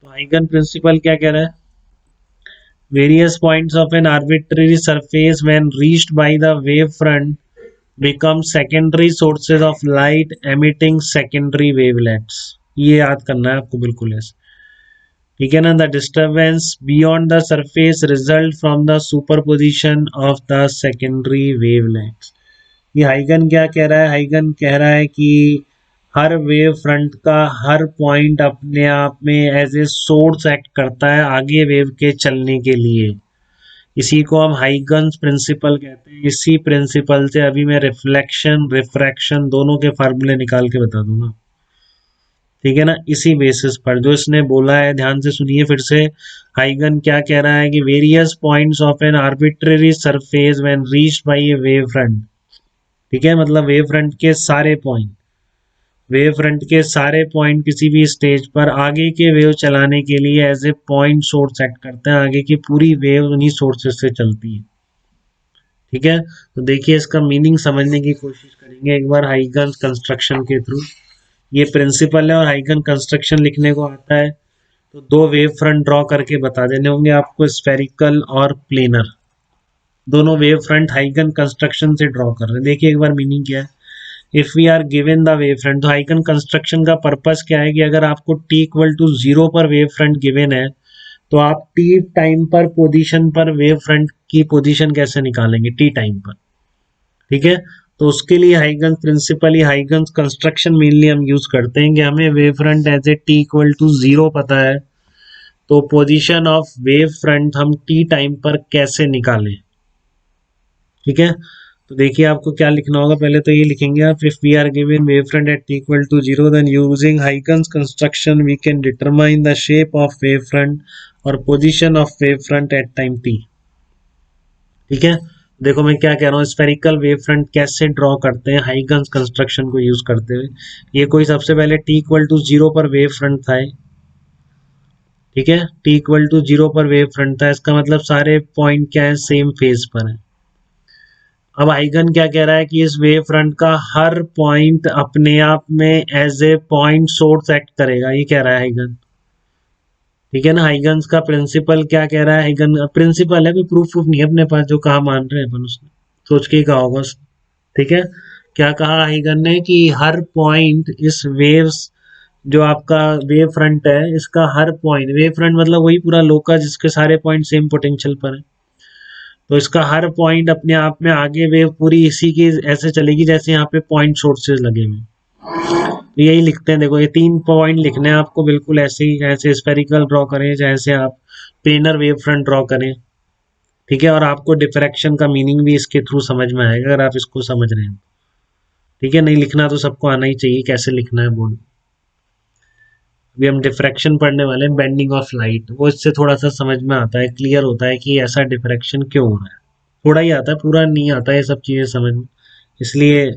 तो हाइगन प्रिंसिपल क्या कह रहा है? Various points of N arbitrary surface when reached by the wave front become secondary sources of light emitting secondary wavelets. ये याद करना है आपको बिल्कुल ऐसे, ठीक है ना। The disturbance beyond the surface result from the superposition of the secondary wavelets. ये हाइगन क्या कह रहा है? हाइगन कह रहा है कि हर वेव फ्रंट का हर पॉइंट अपने आप में एज ए सोर्स एक्ट करता है आगे वेव के चलने के लिए। इसी को हम हाइगन्स प्रिंसिपल कहते हैं। इसी प्रिंसिपल से अभी मैं रिफ्लेक्शन रिफ्रैक्शन दोनों के फार्मूले निकाल के बता दूंगा, ठीक है ना। इसी बेसिस पर जो इसने बोला है, ध्यान से सुनिए फिर से। हाइगन क्या कह रहा है कि various points of N arbitrary surface when reached by A wave front, ठीक है, मतलब वेव फ्रंट के सारे पॉइंट, वेव फ्रंट के सारे पॉइंट किसी भी स्टेज पर आगे के वेव चलाने के लिए as a point source act करते हैं। आगे की पूरी वेव उन्हीं सोर्सेस से चलती है, ठीक है। तो देखिए इसका मीनिंग समझने की कोशिश करेंगे एक बार हाइगन कंस्ट्रक्शन के थ्रू। ये प्रिंसिपल है और हाइगन कंस्ट्रक्शन लिखने को आता है तो दो वेव फ्रंट ड्रॉ करके बता देने होंगे आपको, स्फेरिकल और प्लेनर। दोनों वेव फ्रंट हाइगन कंस्ट्रक्शन से ड्रॉ कर रहे हैं। देखिए एक बार मीनिंग क्या है। If we are given the wave front, तो हाइगन कंस्ट्रक्शन का पर्पस क्या है कि अगर आपको t इक्वल टू 0 पर वेव फ्रंट गिवन है तो आप t टाइम पर पोजीशन पर वेव फ्रंट की पोजीशन कैसे निकालेंगे t टाइम पर, ठीक है। तो उसके लिए हाइगन प्रिंसिपल या हाइगन कंस्ट्रक्शन मेनली हम यूज करते हैं कि हमें wave front as a t equal to 0 पता है, तो पोजीशन ऑफ वेव फ्रंट हम t टाइम पर कैसे निकालें, ठीक है। तो देखिए आपको क्या लिखना होगा, पहले तो ये लिखेंगे आप, if we are given wave front at t equal to 0 then using Huygens construction we can determine the shape of wave front और position of wave front at time t, ठीक है। देखो मैं क्या कह रहा हूँ, स्फेरिकल वेव फ्रंट कैसे ड्रॉ करते हैं हाइगन्स कंस्ट्रक्शन को यूज करते हुए। ये कोई सबसे पहले t इक्वल टू 0 पर वेव फ्रंट था, ठीक है, t इक्वल टू 0 पर वेव फ्रंट था, इसका मतलब सारे पॉइंट क्या है, सेम फेज पर है। अब हाइगन क्या कह रहा है कि इस वेव फ्रंट का हर पॉइंट अपने आप में as a point source act करेगा, ये कह रहा है हाइगन, ठीक है ना। हाइगन्स का प्रिंसिपल क्या कह रहा है, हाइगन प्रिंसिपल है, कोई प्रूफ नहीं है अपने पास, जो कहा मान रहे हैं अपन उसने सोच के ही कहा होगा उसने, ठीक है। क्या कहा हाइगन ने कि हर पॉइंट इस वेव्स, जो आपका वेव फ्रंट है इसका हर पॉइंट, वेव फ्रंट मतलब वही पूरा लोका जिसके सारे पॉइंट सेम पोटेंशियल पर है, तो इसका हर पॉइंट अपने आप में आगे वेव पूरी इसी की ऐसे चलेगी जैसे यहाँ पे पॉइंट सोर्सेज लगे हुए, तो यही लिखते हैं। देखो ये 3 पॉइंट लिखने हैं आपको बिल्कुल ऐसे ही, जैसे स्फेरिकल ड्रॉ करें, जैसे आप प्लेनर वेव फ्रंट ड्रॉ करें, ठीक है। और आपको डिफ्रैक्शन का मीनिंग भी इसके थ्रू समझ में आएगा अगर आप इसको समझ रहे हैं, ठीक है। नहीं लिखना तो सबको आना ही चाहिए कैसे लिखना है बोर्ड। अभी हम डिफ्रैक्शन पढ़ने वाले हैं, बेंडिंग ऑफ लाइट, वो इससे थोड़ा सा समझ में आता है, क्लियर होता है कि ऐसा डिफ्रैक्शन क्यों हो रहा है। थोड़ा ही आता है, पूरा नहीं आता है ये सब चीज़ें समझ में, इसलिए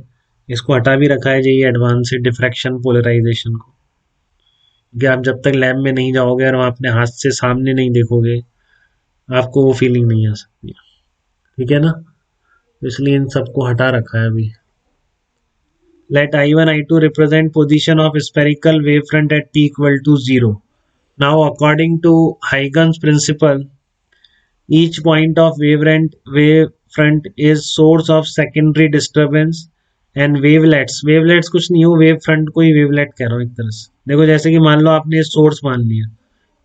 इसको हटा भी रखा है ये एडवांस डिफ्रैक्शन पोलराइजेशन को, कि आप जब तक लैब में नहीं जाओगे और वहाँ अपने हाथ से सामने नहीं देखोगे आपको वो फीलिंग नहीं आ सकती, ठीक है ना। तो इसलिए इन सबको हटा रखा है अभी। Let I1 I2 represent position of spherical wavefront at t equal to 0. Now according to Huygens principle, each point of wavefront is source of secondary disturbance and wavelets कुछ नहीं हो, वेव फ्रंट को ही वेवलेट कह रहा हूँ एक तरह से। देखो जैसे कि मान लो आपने सोर्स मान लिया,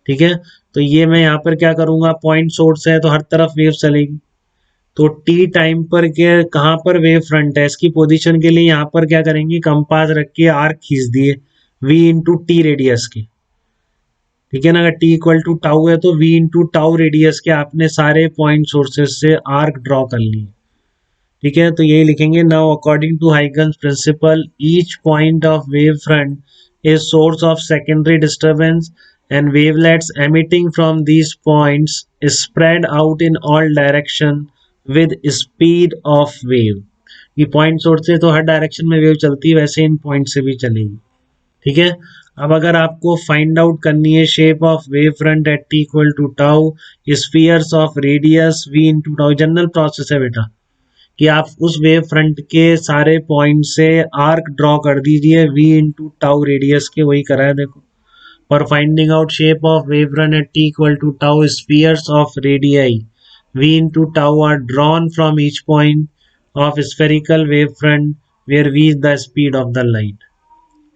ठीक है, तो ये मैं यहाँ पर क्या करूंगा, पॉइंट सोर्स है तो हर तरफ वेव चलेगी, तो टी टाइम पर के कहाँ पर वेव फ्रंट है इसकी पोजीशन के लिए यहाँ पर क्या करेंगे, कंपास रख के आर्क खींच दिए v इंटू टी रेडियस के, ठीक है ना। अगर t इक्वल टू टाउ है तो v इंटू टाउ रेडियस के आपने सारे पॉइंट सोर्सेस से आर्क ड्रॉ कर लिए, ठीक है। तो यही लिखेंगे, now according to Huygens principle each point of wave front is source of secondary disturbance and wavelets emitting from these points is spread out in all direction with speed of wave। ये point source से तो हर direction में wave चलती है, वैसे इन point से भी चलेगी, ठीक है। अब अगर आपको फाइंड आउट करनी है shape of wave front at t equal to tau spheres of radius v into tau, general process है बेटा कि आप उस वेव फ्रंट के सारे पॉइंट से आर्क ड्रॉ कर दीजिए v इंटू टाउ रेडियस के, वही करा है देखो। For finding out shape of wavefront at t equal to tau, spheres of radii v into tau are drawn from each point of spherical wavefront where v is the speed of the light.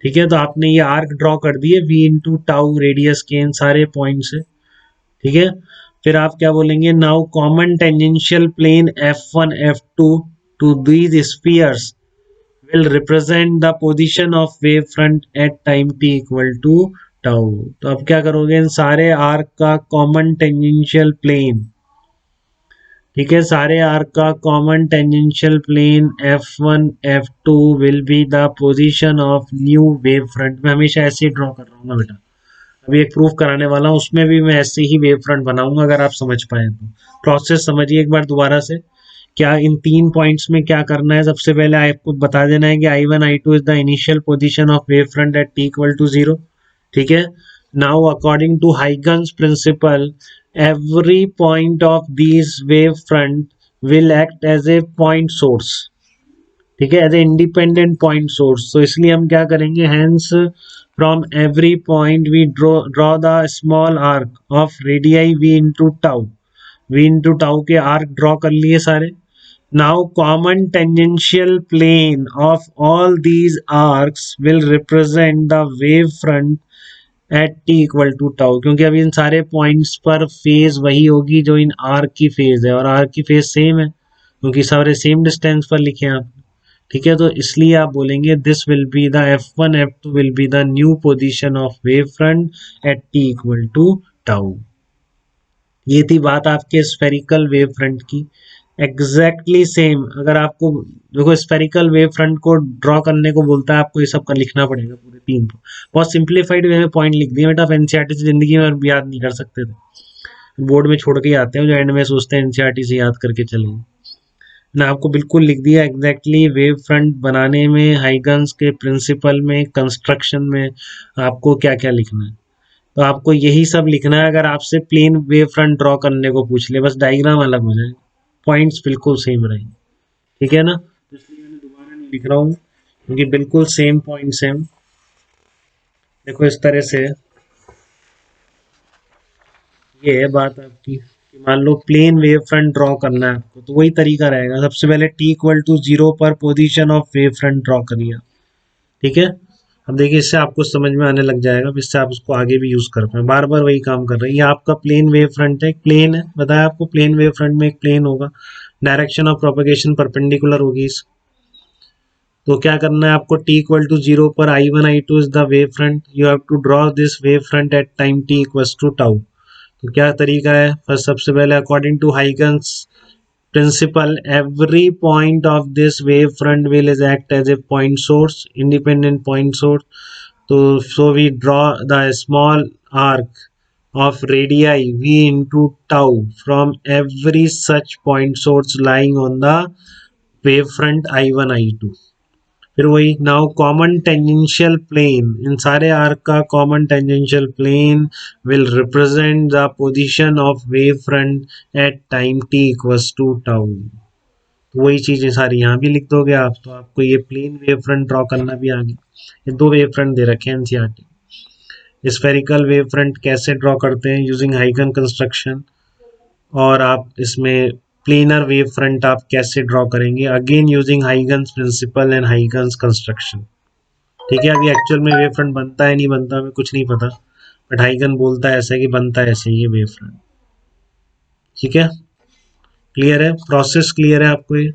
ठीक है, तो आपने ये arc draw कर दिए v into tau radius के इन सारे point से. ठीक है, फिर आप क्या बोलेंगे, now common tangential plane f1 f2 to these spheres will represent the position of wavefront at time t equal to tau. तो अब क्या करोगे, इन सारे आर्क का कॉमन टेंजेंशियल प्लेन, ठीक है, सारे आर्क का common tangential plane f1 f2 will be the position of new wave front. मैं हमेशा ऐसे ही ड्रॉ कर रहा हूँ बेटा, अभी एक प्रूफ कराने वाला हूँ उसमें भी मैं ऐसे ही वेव फ्रंट बनाऊंगा. अगर आप समझ पाए तो प्रोसेस समझिए एक बार दोबारा से. क्या इन 3 पॉइंट्स में क्या करना है, सबसे पहले आपको बता देना है कि I1 I2 is the initial position of wave front at t equal to 0. ठीक है, now according to Huygens principle every point of this wave front will act as a point source. ठीक है, as a independent point source. तो इसलिए हम क्या करेंगे, hence from every point we draw the small arc of radii v into tau. v into tau के arc draw कर लिए सारे. Now common tangential plane of all these arcs will represent the wavefront at t equal to tau. क्योंकि अभी इन सारे points पर phase वही होगी जो इन आर्क की फेज है, और आर्क की फेज सेम है क्योंकि सारे सेम डिस्टेंस पर लिखे हैं आप. ठीक है, तो इसलिए आप बोलेंगे this will be the f1 f2 will be the new position of wave front at t equal to tau. ये थी बात आपके स्फेरिकल वेव फ्रंट की. एग्जैक्टली सेम अगर आपको देखो स्फेरिकल वेव फ्रंट को ड्रॉ करने को बोलता है, आपको ये सब का लिखना पड़ेगा पूरे 3 को. बहुत सिंप्लीफाइड वे में पॉइंट लिख दिए बेटा, आप एनसीईआरटी से जिंदगी में याद नहीं कर सकते थे, बोर्ड में छोड़ के आते हैं जो एंड में सोचते हैं एनसीईआरटी से याद करके चलेंगे ना. आपको बिल्कुल लिख दिया एग्जैक्टली वेव फ्रंट बनाने में, हाइगन्स के प्रिंसिपल में, कंस्ट्रक्शन में आपको क्या क्या लिखना है. तो आपको यही सब लिखना है अगर आपसे प्लेन वेव फ्रंट ड्रॉ करने को पूछ ले, बस डायग्राम अलग हो जाए, पॉइंट्स बिल्कुल सेम रहेंगे. ठीक है ना, तो इसलिए मैंने दोबारा नहीं लिख रहा हूँ क्योंकि बिल्कुल सेम पॉइंट्स हैं. देखो इस तरह से ये है बात आपकी कि मान लो प्लेन वेव फ्रंट ड्रॉ करना है आपको, तो वही तरीका रहेगा. सबसे पहले t इक्वल टू 0 पर position of wave front draw करिए. ठीक है, अब देखिए इससे आपको समझ में आने लग जाएगा, इससे आप उसको आगे भी यूज कर पाए. बार बार वही काम कर रहे हैं. ये आपका प्लेन वेव फ्रंट है, एक प्लेन है, बताया आपको प्लेन वेव फ्रंट में एक प्लेन होगा, डायरेक्शन ऑफ प्रोपगेशन परपेंडिकुलर होगी इस. तो क्या करना है आपको, t इक्वल टू 0 पर I1 I2 is the wave front, you have to draw this wave front at time t equals to tau. तो क्या तरीका है, फर्स्ट सबसे पहले according to Huygens principle every point of this wave front will is act as a point source, independent point source. So we draw the small arc of radii v into tau from every such point source lying on the wavefront I1 I2. फिर वही now common tangential plane, इन सारे arc का common tangential plane will represent the position of wave front at time t equals to tau. वही चीजें सारी यहाँ भी लिख दोगे आप, तो आपको ये प्लेन वेव फ्रंट ड्रॉ करना भी आ गया. ये 2 वेव फ्रंट दे रखे हैं एनसीईआरटी. स्फेरिकल वेव फ्रंट कैसे ड्रॉ करते हैं यूजिंग हाइगन कंस्ट्रक्शन, और आप इसमें प्लेनर वेव फ्रंट आप कैसे ड्रॉ करेंगे again using Huygens principle and Huygens construction. ठीक है, अभी एक्चुअल में वेव फ्रंट बनता है नहीं बनता हमें कुछ नहीं पता, बट हाइगन बोलता है ऐसा कि बनता है ऐसे ही वेव फ्रंट. ठीक है, क्लियर है, प्रोसेस क्लियर है आपको ये.